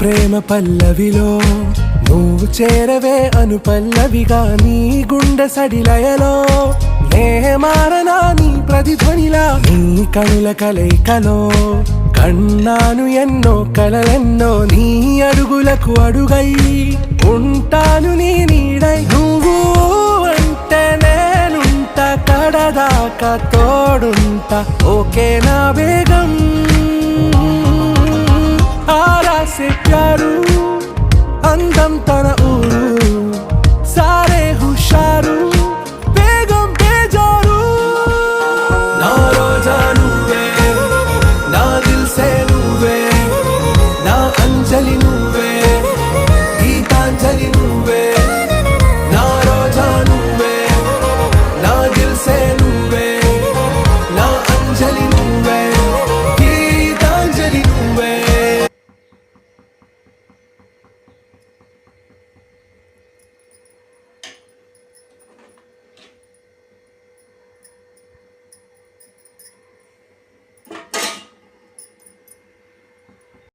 ప్రేమ పల్లవిలో నువ్వు చేరవే అను పల్లవిగా నీ గుండె సడిలయలో నే మారనా నీ ప్రతిధ్వనిలా నీ కనుల కలయికలో కన్నాను ఎన్నో కలలెన్నో నీ అడుగులకు అడుగై ఉంటాను నీ నీడై నువ్వు అంటే నేనుంట కడదాకా తోడుంటా ఓకే నా బేగం आरा से प्यारू अंदम तन ऊरू सारे हुशारू बेगम बेजारू ना रोजा नुवे ना दिल से नुवे ना अंजलि